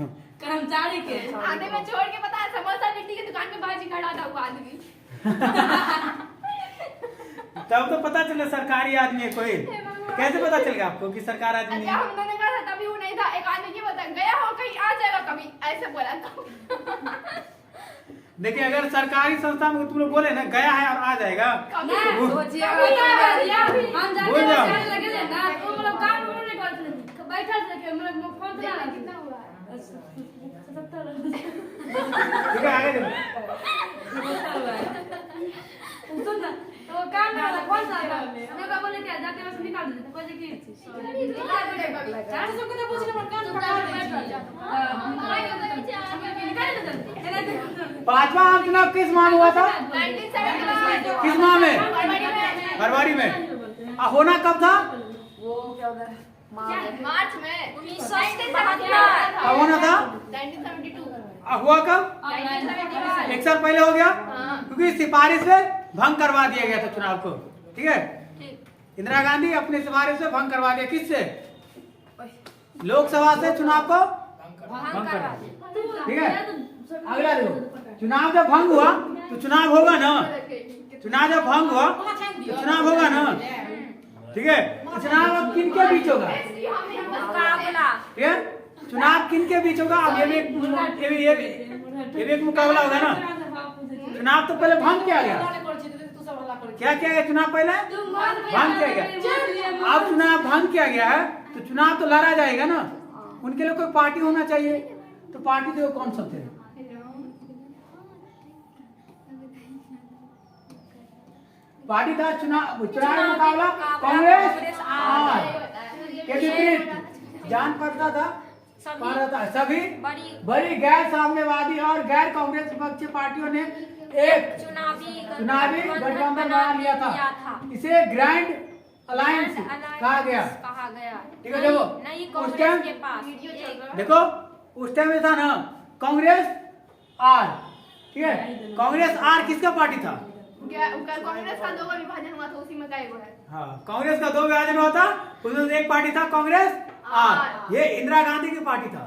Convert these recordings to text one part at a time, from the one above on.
कर्मचारी के आधे में छोड़ के पता है समोसा लिट्टी की दुकान में भाजी खड़ा था वो आदमी। तब तो पता चले सरकारी आदमी है कोई। कैसे पता चल गया आपको कि सरकार आदमी अच्छा है? हम दोनों का था तभी वो नहीं था। एक आदमी की बता गया हो कहीं आ जाएगा कभी ऐसे बोला था। देखिए अगर सरकारी संस्था में तुम लोग बोले ना गया है और आ जाएगा हम जाके लगे थे ना तो मतलब काम नहीं करते थे बैठा थे मतलब फोन चला रहा कितना हुआ है? ठीक है आगे चलो। सुन ना तो काम ना वाला कौन सा है हमने का बोले क्या जाके बस निकाल देते कोई की चीज चार सौ को तो पूछ ले काम पड़ा बैठ पांचवा आम चुनाव किस माह में हुआ था? 1971 किस माह में? फरवरी में। होना कब था? वो क्या होता है मार्च में 1972 कब होना था? 1972 हुआ कब? 1971 एक साल पहले हो गया हाँ। क्योंकि सिफारिश से भंग करवा दिया गया था चुनाव को। ठीक है इंदिरा गांधी अपनी सिफारिश से भंग करवा दिया। किससे? लोकसभा से चुनाव को भंग करवा दिया। ठीक है अगला देखो चुनाव जब भंग हुआ तो चुनाव होगा ना। चुनाव जब भंग हुआ तो चुनाव होगा ना। ठीक है चुनाव अब किन के बीच होगा? ठीक है चुनाव किन के बीच होगा? अब ये भी एक मुकाबला होगा ना। चुनाव तो पहले भंग किया गया। क्या किया गया चुनाव पहले? भंग किया गया। अब चुनाव भंग किया गया है तो चुनाव तो लड़ा जाएगा ना। उनके लिए कोई पार्टी होना चाहिए तो पार्टी तो कौन सा थे? पार्टी था चुनाव मुकाबला कांग्रेस के विपरीत जान पड़ता था सभी बड़ी गैर साम्यवादी और गैर कांग्रेस पक्षी पार्टियों ने एक चुनावी गठबंधन बना लिया था। इसे ग्रैंड अलायंस कहा गया। ठीक है देखो उस टाइम में था ना कांग्रेस आर। ठीक है कांग्रेस आर किसका पार्टी था? कांग्रेस का 2 विभाजन हुआ था उसी में का एक है। हाँ कांग्रेस का 2 विभाजन हुआ था उसमें एक पार्टी था कांग्रेस आर। ये इंदिरा गांधी की पार्टी था।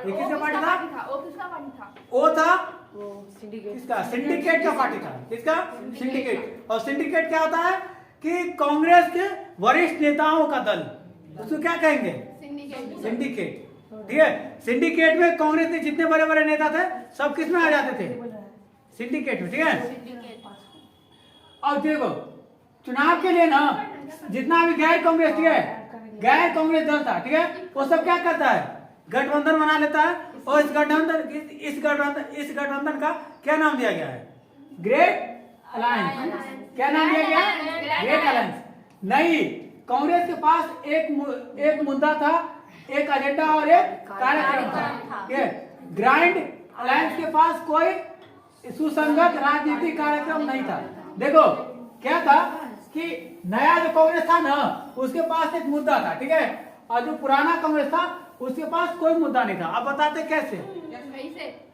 ये किसका पार्टी था? वो किसका पार्टी था? वो था किसका? सिंडिकेट का पार्टी था। किसका? सिंडिकेट। और सिंडिकेट क्या होता है कि कांग्रेस के वरिष्ठ नेताओं का दल उसको क्या कहेंगे? सिंडिकेट। ठीक है सिंडिकेट में कांग्रेस के जितने बड़े बड़े नेता थे सब किस में आ जाते थे? सिंडिकेट में। ठीक है अब देखो चुनाव के लिए ना जितना भी गैर कांग्रेस गैर कांग्रेस दल था ठीक है वो सब क्या करता है? गठबंधन बना लेता है और इस गठबंधन का क्या नाम दिया गया है? Great alliance. क्या नाम दिया गया? Great alliance. नहीं कांग्रेस के पास एक मुद्दा था एक एजेंडा और एक कार्यक्रम था। ठीक है ग्रैंड अलायंस के पास कोई सुसंगत राजनीतिक कार्यक्रम नहीं था। देखो क्या था कि नया जो कांग्रेस था ना उसके पास एक मुद्दा था। ठीक है और जो पुराना कांग्रेस था उसके पास कोई मुद्दा नहीं था। अब बताते कैसे?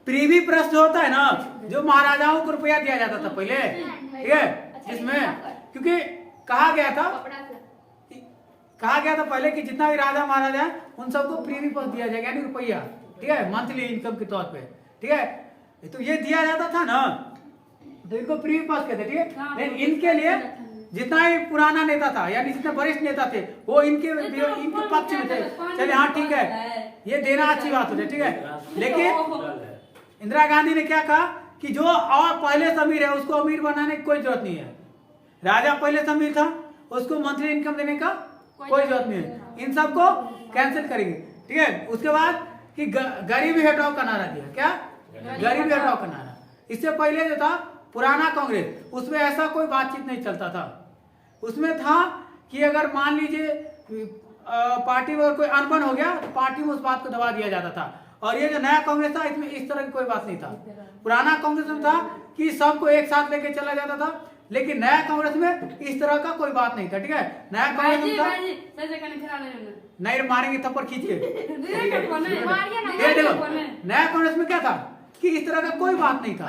प्रीवी प्रश्न होता है ना जो महाराजाओं को रुपया दिया जाता था पहले। ठीक है जिसमें क्योंकि कहा गया था पहले कि जितना भी राजा महाराजा है उन सबको प्रीवी प्रश्न दिया जाएगा यानी रुपया। ठीक है मंथली इनकम के तौर पे। ठीक है तो ये दिया जाता था ना तो इनको प्रीवी पास कहते। ठीक है लेकिन इनके लिए जितना ही पुराना नेता था यानी जितने वरिष्ठ नेता थे वो इनके पक्ष में थे। चलिए हाँ ठीक है ये देना अच्छी बात होती है। ठीक है लेकिन इंदिरा गांधी ने क्या कहा कि जो और पहले से अमीर है उसको अमीर बनाने की कोई जरूरत नहीं है। राजा पहले से अमीर था उसको मंथली इनकम देने का कोई जरूरत नहीं है। इन सबको कैंसिल करेंगे। ठीक है उसके बाद कि गरीबी हटाओ का नारा दिया। क्या? गरीबी हटाओ का नारा। इससे पहले जो था पुराना कांग्रेस उसमें ऐसा कोई बातचीत नहीं चलता था। उसमें था कि अगर मान लीजिए पार्टी में कोई अनबन हो गया तो पार्टी में उस बात को दबा दिया जाता था। और ये जो नया कांग्रेस था इसमें इस तरह की कोई बात नहीं था। पुराना कांग्रेस में था कि सबको एक साथ लेके चला जाता था लेकिन नया कांग्रेस में इस तरह का कोई बात नहीं था। ठीक है नया कांग्रेस में था नहीं मारेंगे थप्पड़ खींच के। देखो नया कांग्रेस में क्या था कि इस तरह का कोई बात नहीं था।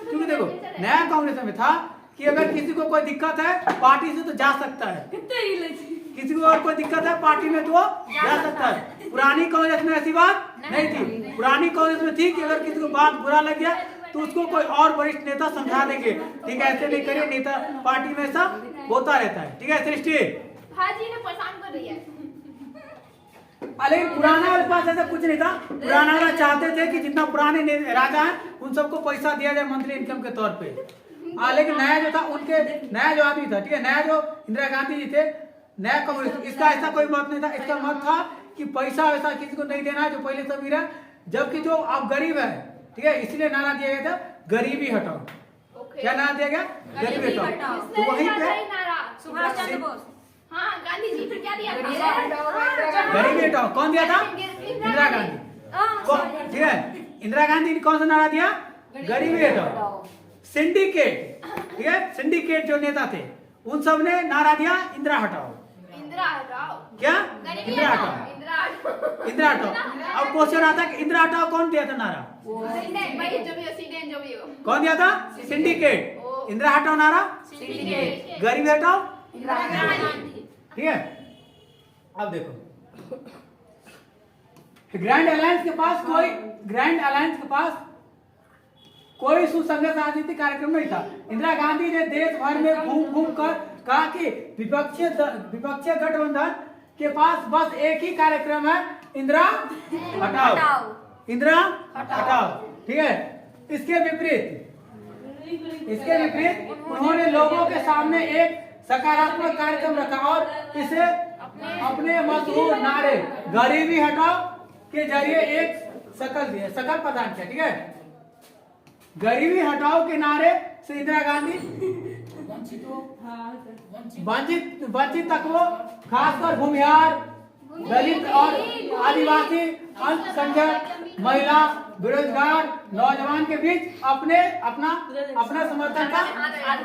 क्योंकि देखो नया कांग्रेस में था कि अगर किसी को कोई दिक्कत है पार्टी से तो जा सकता है। किसी को और कोई दिक्कत है पार्टी में तो जा सकता है। पुरानी कांग्रेस में ऐसी बात नहीं थी। पुरानी कांग्रेस में थी कि अगर किसी को बात बुरा लग गया तो उसको कोई और वरिष्ठ नेता समझा देंगे, ठीक है, ऐसे नहीं करिए, नेता पार्टी में ऐसा होता रहता है, ठीक है सृष्टि। हाजी ने परेशान कर रही है। लेकिन पुराना वाले पास ऐसा कुछ नहीं था। पुराना वाला चाहते थे कि जितना पुराने राजा हैं उन सबको पैसा दिया जाए मंथली इनकम के तौर पे। लेकिन नया जो था उनके, नया जो आदमी था, ठीक है, नया जो इंदिरा गांधी जी थे, नया कांग्रेस, इसका ऐसा कोई मत नहीं था। इसका मत था कि पैसा वैसा किसी को नहीं देना है जो पहले से अमीर है, जबकि जो अब गरीब है, ठीक है, इसलिए नारा दिया गया था गरीबी हटाओ। क्या नारा दिया गया? गरीबी हटाओ। तो वहीं पे सुभाष चंद्र बोस, हाँ गांधी जी फिर क्या दिया था? गरीबी हटाओ कौन दिया था? इंदिरा गांधी। ठीक है, इंदिरा गांधी ने कौन सा नारा दिया? गरीबी हटाओ। सिंडिकेट, ठीक है, सिंडिकेट जो नेता थे उन सब ने नारा दिया इंदिरा हटाओ। इंदिरा हटाओ क्या? इंदिरा हटाओ। इंदिरा हटाओ। अब क्वेश्चन आता है कि इंदिरा हटाओ कौन दिया था नारा? भाई जो भी हो, सीडेन जो भी हो। कौन दिया था? सिंडिकेट। इंदिरा हटाओ नारा सिंडिकेट। गरीबी हटाओ, गांधी। ठीक है। अब देखो ग्रैंड अलायंस के पास कोई सुसंगत राजनीतिक कार्यक्रम नहीं था। इंदिरा गांधी ने देश भर में घूम कर कहा कि विपक्षीय गठबंधन के पास बस एक ही कार्यक्रम है, इंदिरा हटाओ, इंदिरा हटाओ, ठीक है। इसके विपरीत उन्होंने लोगों के सामने एक सकारात्मक कार्यक्रम रखा और इसे अपने मशहूर नारे गरीबी हटाओ के जरिए एक शकल प्रदान किया, ठीक है। गरीबी हटाओ के नारे से इंदिरा गांधी वंचित तत्वों, खासकर भूमिहार, दलित और आदिवासी, अल्पसंख्यक, महिला, बेरोजगार, नौजवान के बीच अपना समर्थन का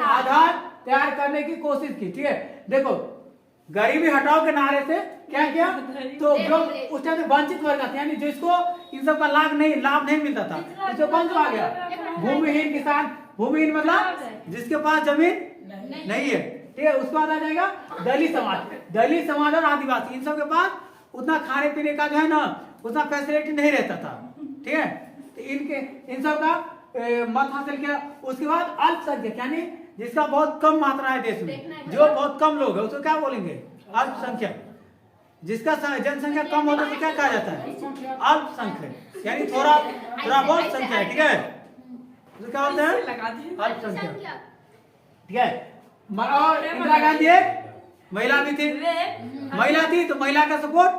आधार तैयार करने की कोशिश की, ठीक है। देखो गरीबी हटाओ के नारे से क्या किया, तो जो उस टाइम वंचित वर्ग था, यानी जिसको इन सब का लाभ नहीं मिलता था, उसको कौन सा आ गया? भूमिहीन किसान। भूमिहीन मतलब जिसके पास जमीन नहीं है, ठीक है। उसके बाद आ जाएगा दलित समाज और आदिवासी। इन सब के पास उतना खाने पीने का जो है ना उतना फैसिलिटी नहीं रहता था, ठीक है। तो इन सब का मत हासिल किया। उसके बाद अल्पसंख्यक, यानी जिसका बहुत कम मात्रा है देश में, जो बहुत कम लोग है, उसको क्या बोलेंगे? अल्पसंख्यक। जिसका जनसंख्या कम होता है तो क्या कहा जाता है? अल्पसंख्यक, यानी थोड़ा बहुत संख्या है, ठीक है, तो क्या बोलते हैं? अल्पसंख्यक, ठीक है। और इंदिरा गांधी एक महिला भी थी, तो महिला का सपोर्ट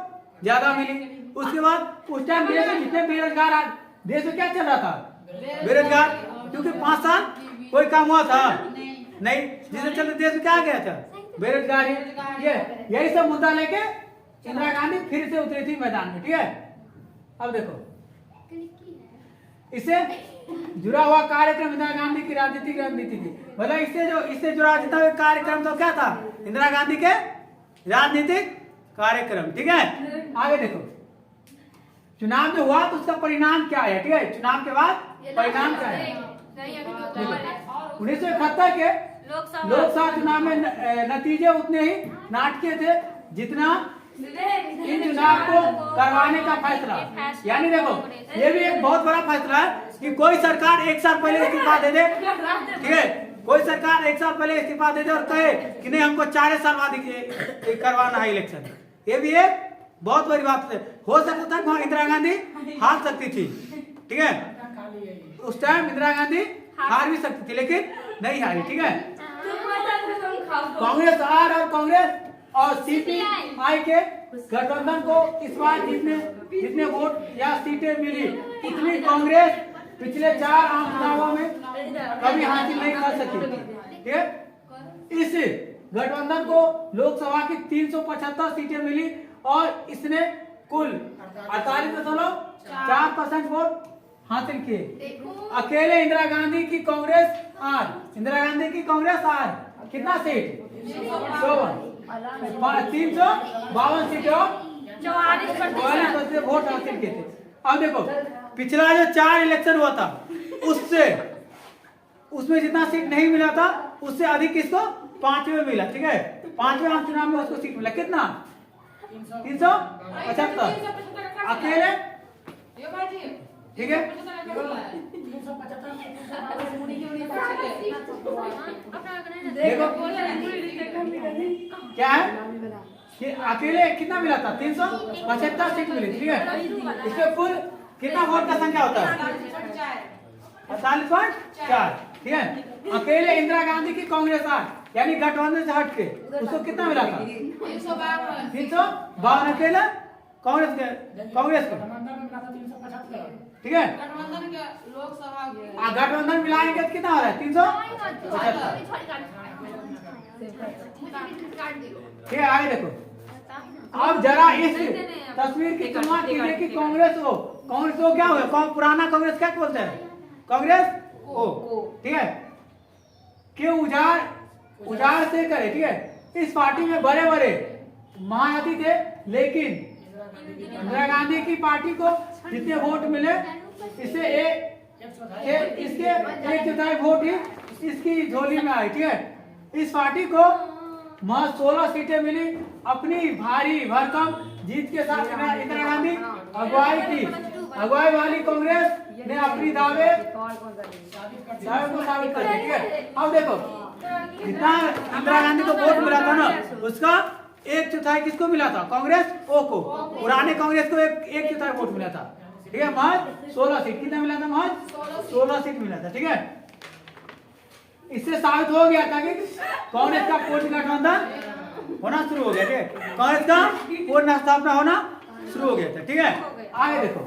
ज्यादा मिली। उसके बाद उस टाइम देश में जितने बेरोजगार, देश में क्या चल रहा था? बेरोजगार, क्योंकि 5 साल कोई काम हुआ था नहीं, जिससे चलते देश में क्या आ गया था? बेरोजगारी। यही सब मुद्दा लेके इंदिरा गांधी फिर से उतरी थी मैदान में, ठीक है। अब देखो इससे जुड़ा हुआ कार्यक्रम इंदिरा गांधी की राजनीतिक रणनीति थी। मतलब इससे जुड़ा जितना भी कार्यक्रम तो क्या था? इंदिरा गांधी के राजनीतिक कार्यक्रम, ठीक है। आगे देखो चुनाव जो हुआ तो उसका परिणाम क्या है, ठीक है। चुनाव के बाद परिणाम क्या है? 1971 के लोकसभा चुनाव में नतीजे उतने ही नाटकीय थे जितना इन चुनाव को करवाने का फैसला। यानी देखो ये भी एक बहुत बड़ा फैसला है कि कोई सरकार एक साल पहले इस्तीफा दे दे, ठीक है। कोई सरकार एक साल पहले इस्तीफा दे दे और कहे कि नहीं हमको 4 साल बाद करवाना है इलेक्शन। ये भी एक बहुत बड़ी बात है। हो सकता था वहां इंदिरा गांधी हार सकती थी, ठीक है। उस टाइम इंदिरा गांधी हार भी सकती थी लेकिन नहीं हारी, ठीक है। कांग्रेस और सीपीआई के गठबंधन को इस बार जितने वोट या सीटें मिली उतनी कांग्रेस पिछले 4 आम चुनावों में कभी हासिल नहीं कर सकी, ठीक है। इस गठबंधन को लोकसभा की 375 सीटें मिली और इसने कुल 48.4% वोट हासिल किए। अकेले इंदिरा गांधी की कांग्रेस आर कितना सीट? 352 सीटें और 44% वोट हासिल किए थे। अब देखो पिछला जो 4 इलेक्शन हुआ था उसमें जितना सीट नहीं मिला था उससे अधिक किसको? 5वें मिला, ठीक है। 5वें आम चुनाव में उसको सीट मिला कितना? 375 अकेले, ठीक है। देखो क्या है कि अकेले कितना मिला था, 375 सीट मिली, ठीक है। इसमें कुल कितना वोट का संख्या होता है, 48.4, ठीक है। अकेले इंदिरा गांधी की कांग्रेस यानी गठबंधन से हट के उसको कितना मिला था, 352 अकेले कांग्रेस को, ठीक है। गठबंधन मिलाएंगे तो कितना हो रहा है, 375, ठीक है। आगे देखो, अब जरा इस तस्वीर की तुलना कीजिए कि कांग्रेस को क्या हुआ, पुराना कांग्रेस क्या बोलते हैं, कांग्रेस ओ, ठीक है, के उजाड़ से करे, ठीक है। इस पार्टी में बड़े बड़े महारथी थे, लेकिन इंदिरा गांधी की पार्टी को जितने वोट मिले इससे इसके 1/4 वोट ही इसकी झोली में आए, ठीक है। इस पार्टी को महज 16 सीटें मिली। अपनी भारी भरकम जीत के साथ इंदिरा गांधी अगुवाई वाली कांग्रेस ने अपनी दावे को साबित कर दिया, ठीक है। अब देखो, जितना इंदिरा गांधी को वोट मिला था ना, उसका 1/4 किसको मिला था, कांग्रेस ओ को। पुराने कांग्रेस को 1/4 वोट मिला था, ठीक है। महज 16 सीट, कितना मिला था, महज 16 सीट मिला था, ठीक है। इससे साबित हो गया था कि कांग्रेस का पूर्ण गठबंधन होना शुरू हो गया, ठीक है। कांग्रेस का पूर्ण स्थापना होना शुरू हो गया था, ठीक है। आगे देखो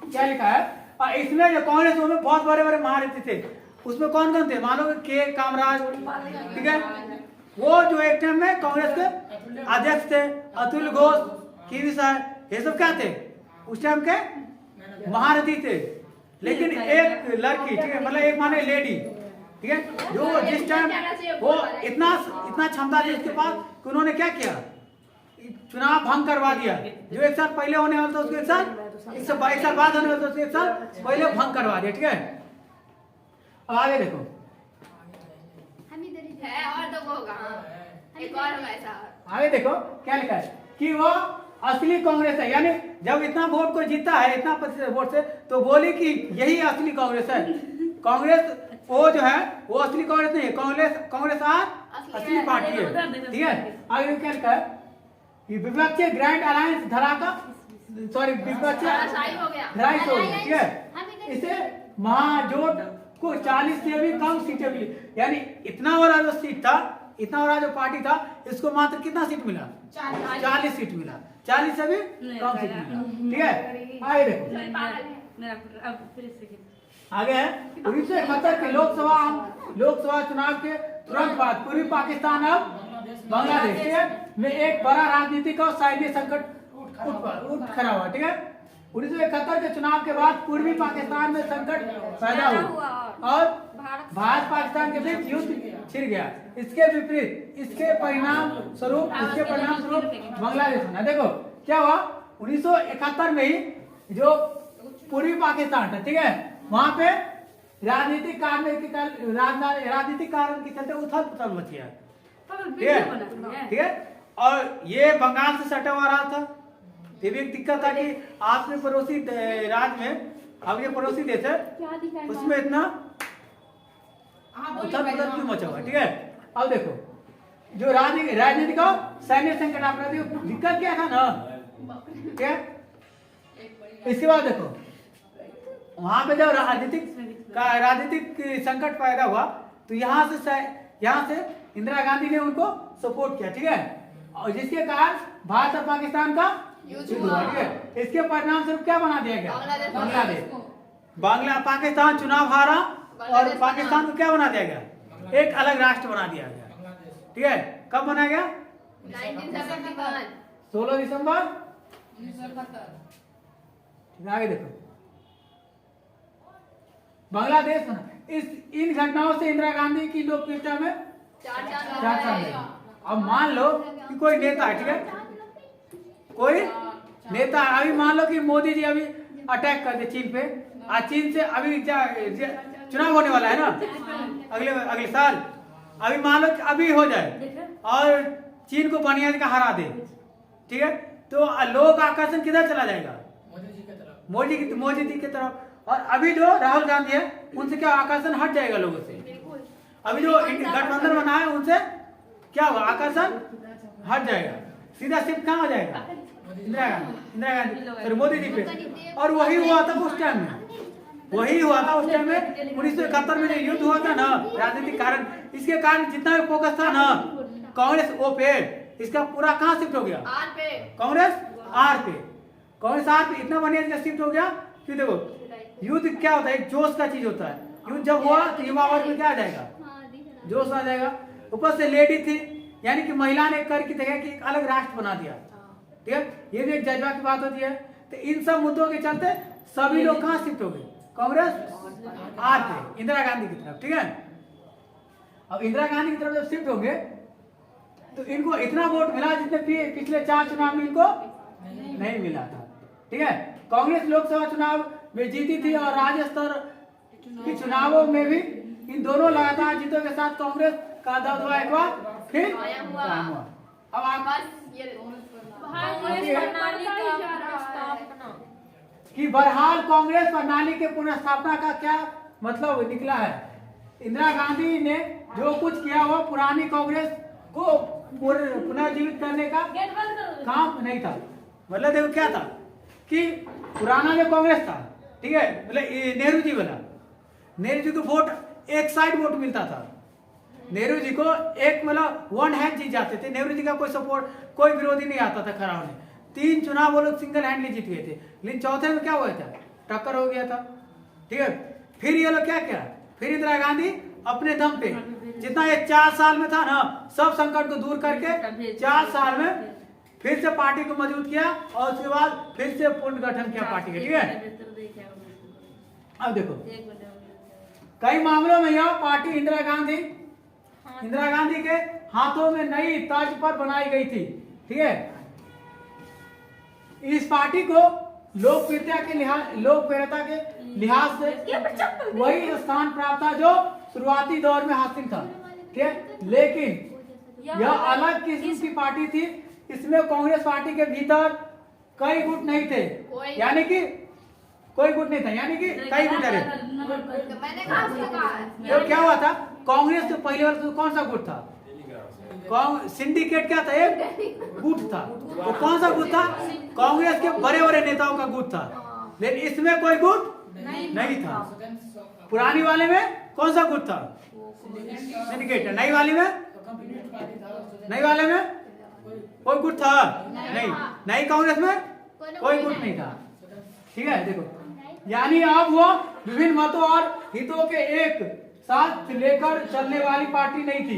क्या लिखा है, इसमें जो कांग्रेस में बहुत बड़े बड़े महारथी थे, उसमें कौन कौन थे, मान लो के कामराज, ठीक है। वो जो एक टाइम में कांग्रेस के अध्यक्ष थे, अतुल घोष, कीवी साहब, ये सब क्या थे, उस टाइम के महारथी थे। लेकिन एक लड़की, ठीक है, मतलब एक माने लेडी, ठीक है, जो जिस टाइम वो इतना क्षमता थी उसके पास कि उन्होंने क्या किया, चुनाव भंग करवा दिया। जो एक साल पहले होने वाला था उसको एक साल बाद होने वाला था उसको एक साल पहले भंग करवा दिया, ठीक है। अब आगे देखो, है और तो होगा, एक और होगा ऐसा। आगे देखो क्या लिखा है कि वो असली कांग्रेस है, यानी जब इतना वोट को जीता है, इतना प्रतिशत वोट से, तो बोली कि यही असली कांग्रेस है। कांग्रेस वो जो है वो असली कांग्रेस नहीं है, कांग्रेस असली पार्टी है, ठीक है। आगे क्या लिखा है कि विपक्षी ग्रैंड अलायंस धराशायी हो गया, ठीक है। इसे महाजोट को 40 से भी कम सीटें मिली, यानी इतना बड़ा जो सीट था, इतना बड़ा जो पार्टी था, इसको मात्र कितना सीट मिला, 40 सीट मिला, 40 से भी कम सीट मिला, ठीक है। आगे देखो, आगे है 1971 के लोकसभा चुनाव के तुरंत बाद पूर्वी पाकिस्तान अब बांग्लादेश में एक बड़ा राजनीतिक और सैन्य संकट उठ खड़ा हुआ, ठीक है। 1971 के चुनाव के बाद पूर्वी पाकिस्तान में संकट पैदा हुआ और भारत पाकिस्तान के बीच युद्ध छिड़ गया। इसके विपरीत इसके परिणाम स्वरूप बांग्लादेश में देखो क्या हुआ, 1971 में ही जो पूर्वी पाकिस्तान था, ठीक है, वहां पे राजनीतिक कारण के चलते उथल पुथल मच गया, ठीक है। और ये बंगाल से सटा हुआ रहा था। ये भी एक दिक्कत था कि आपने पड़ोसी राज्य में, अब ये पड़ोसी देश है, उसमें इतना उथल पुथल क्यों मचा हुआ, ठीक है। अब देखो जो राजनीतिक और सैन्य संकट आपराधिक दिक्कत क्या था ना, ठीक है। इसके बाद देखो वहां पे जब राजनीतिक संकट पैदा हुआ, तो यहाँ से इंदिरा गांधी ने उनको सपोर्ट किया, ठीक है। और जिसके कारण भारत और पाकिस्तान का युद्ध हुआ, ठीक है। इसके परिणाम स्वरूप क्या बना दिया गया, पाकिस्तान चुनाव हारा और पाकिस्तान को क्या बना दिया गया, एक अलग राष्ट्र बना दिया गया, ठीक है। कब बनाया गया, 16 दिसंबर। आगे देखो बांग्लादेश बना। इन घटनाओं से इंदिरा गांधी की लोकप्रियता में 4 साल। अब मान लो कि कोई नेता है, ठीक है, कोई नेता, अभी मान लो कि मोदी जी अभी अटैक कर दे चीन पे, आज चीन से अभी चुनाव होने वाला है ना अगले साल, अभी मान लो कि अभी हो जाए और चीन को बढ़िया का हरा दे, ठीक है, तो लोग आकर्षण किधर चला जाएगा? मोदी जी की तरफ। और अभी जो राहुल गांधी है उनसे क्या आकर्षण हट जाएगा लोगों से। अभी जो गठबंधन बना है उनसे क्या होगा? आकर्षण हट जाएगा, सीधा शिफ्ट कहाँ हो जाएगा? इंदिरा गांधी सर मोदी जी पे। और वही हुआ था उस टाइम में, वही हुआ था उस टाइम में 1971 में जो युद्ध हुआ था ना राजनीतिक कारण, इसके कारण जितना भी फोकस था ना कांग्रेस ओ पे, इसका पूरा कहाँ शिफ्ट हो गया? आर पे। कांग्रेस आर पे। कांग्रेस आर पे इतना बढ़िया शिफ्ट हो गया कि देखो युद्ध क्या होता है, एक जोश का चीज होता है। युद्ध जब हुआ तो युवा वर्ग में क्या आ जाएगा? जोश आ जाएगा। ऊपर से लेडी थी, यानी कि महिला ने कर की जगह की एक अलग राष्ट्र बना दिया। ठीक है, ये भी एक जज्बा की बात होती है। तो इन सब मुद्दों के चलते सभी लोग कहाँ शिफ्ट हो गए? कांग्रेस आर पे, इंदिरा गांधी की तरफ। ठीक है, अब इंदिरा गांधी की तरफ जब शिफ्ट होंगे तो इनको इतना वोट मिला जितने पिछले 4 चुनाव में इनको नहीं मिला था। ठीक है, कांग्रेस लोकसभा चुनाव में जीती थी और राज्य स्तर के चुनावों में भी इन दोनों लगातार जीतों के साथ कांग्रेस का दबदबा एक बार फिर कायम हुआ। अब आप कि बहरहाल कांग्रेस प्रणाली के पुनर्स्थापना का क्या मतलब निकला है? इंदिरा गांधी ने जो कुछ किया वो पुरानी कांग्रेस को पुनर्जीवित करने का काम नहीं था। मतलब देखो क्या था कि पुराना जो कांग्रेस था, ठीक है, मतलब नेहरू जी वाला, नेहरू जी को वोट एक साइड वोट मिलता था। नेहरू जी को एक मतलब वन हैंड जीत जाते थे। नेहरू जी का कोई सपोर्ट, कोई विरोधी नहीं आता था खड़ा होने। 3 चुनाव वो लोग सिंगल हैंडली जीत गए थे, लेकिन चौथे में क्या हुआ था? टक्कर हो गया था। ठीक है, फिर ये लोग क्या किया? फिर इंदिरा गांधी अपने दम पे जितना ये 4 साल में था ना, सब संकट को दूर करके 4 साल में फिर से पार्टी को मजबूत किया और उसके बाद फिर से पुनर्गठन किया पार्टी का। ठीक है, अब देखो कई मामलों में यह पार्टी इंदिरा गांधी के हाथों में नई तर्ज पर बनाई गई थी। ठीक है, इस पार्टी को लोकप्रियता के लिहाज से वही स्थान प्राप्त था जो शुरुआती दौर में हासिल था। ठीक है, लेकिन यह अलग किस्म की पार्टी थी। इसमें कांग्रेस पार्टी के भीतर कई गुट नहीं थे, यानी कि कोई गुट नहीं था, यानी कि कई गुट रहे। तो क्या हुआ था? कांग्रेस तो पहले वाला तो कौन सा गुट था? सिंडिकेट क्या था? एक गुट था। वो कौन सा गुट था? कांग्रेस के बड़े बड़े नेताओं का गुट था, लेकिन इसमें कोई गुट नहीं था। पुरानी वाले में कौन सा गुट था? सिंडिकेट। नई वाले में कोई गुट था नहीं। नई कांग्रेस में कोई गुट नहीं था। ठीक है, देखो यानी अब वो विभिन्न मतों और हितों के एक साथ लेकर चलने वाली पार्टी नहीं थी।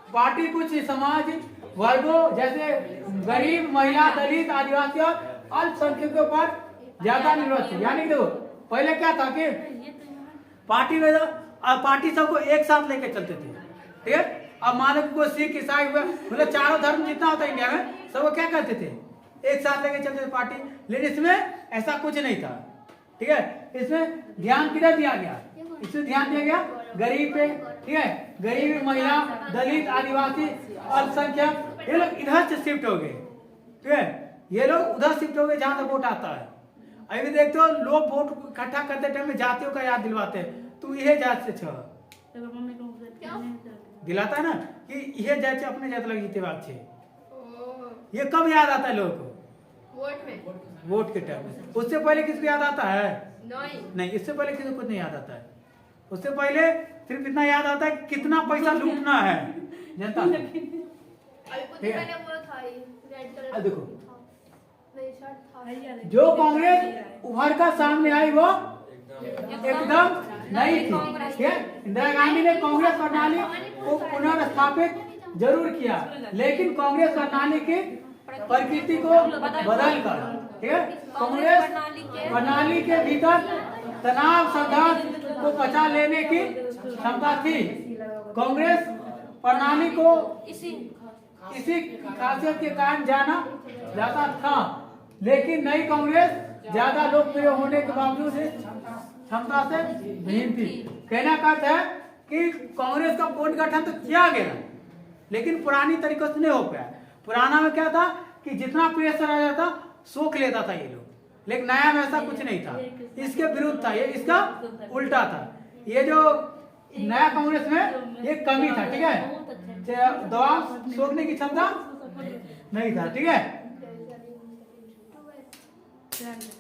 पार्टी कुछ समाज वर्गों जैसे गरीब, महिला, दलित, आदिवासी और अल्पसंख्यकों पर ज्यादा निर्भर थी। यानी कि देखो पहले क्या था कि पार्टी सबको एक साथ लेके चलते थे। ठीक है, अब मानो कोई सिख, ईसाई, मतलब चारों धर्म जितना होता है इंडिया में, सबको क्या करते थे? एक साथ लेके चलते थे पार्टी। लेकिन इसमें ऐसा कुछ नहीं था। ठीक है, इसमें ध्यान किधर दिया गया? इसमें ध्यान दिया गया गरीब पे। ठीक है, गरीब, महिला, दलित, आदिवासी, अल्पसंख्यक, ये लोग इधर से शिफ्ट हो गए। ठीक है, ये लोग उधर शिफ्ट हो गए जहां से वोट आता है। अभी देखते हो लोग वोट इकट्ठा करते टाइम में जातियों का याद दिलवाते हैं, तू यह जात से छ दिलाता है ना कि यह जात से अपने जात लग जीते बात छे। ये कब याद आता है लोगों को? वोट के टाइम में। उससे पहले किसको याद आता है? नहीं, इससे पहले किसी को कुछ नहीं याद आता है। उससे पहले सिर्फ इतना याद आता है कितना पैसा लूटना है जनता से। देखो जो कांग्रेस उभर कर सामने आई वो एकदम नहीं थी। ठीक है, इंदिरा गांधी ने कांग्रेस प्रणाली को पुनर्स्थापित जरूर किया, लेकिन कांग्रेस प्रणाली की प्रकृति को बदल कर, ठीक है, कांग्रेस प्रणाली के भीतर तनाव संघर्ष को पचा लेने की क्षमता थी। कांग्रेस प्रणाली को इसी खासियत के कारण जाना जाता था, लेकिन नई कांग्रेस ज्यादा लोकप्रिय होने के बावजूद क्षमता से भिन्न थी। कहना का अर्थ है कि कांग्रेस का पुनर्गठन तो किया गया, लेकिन पुरानी तरीकों से नहीं हो पाया। पुराना में क्या था कि जितना प्रेशर आ जाता सोख लेता था ये लोग, लेकिन नया में ऐसा कुछ नहीं था, इसके विरुद्ध था, ये इसका उल्टा था। ये जो नया कांग्रेस में ये कमी था, ठीक है, दवा सोखने की क्षमता नहीं था, ठीक है।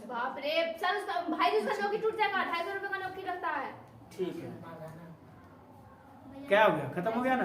बाप रे सर, उसका भाई जी उसका नौकरी टूट जाएगा, 250 रुपए का नौकरी लगता है। ठीक है, क्या हो गया, खत्म हो गया ना।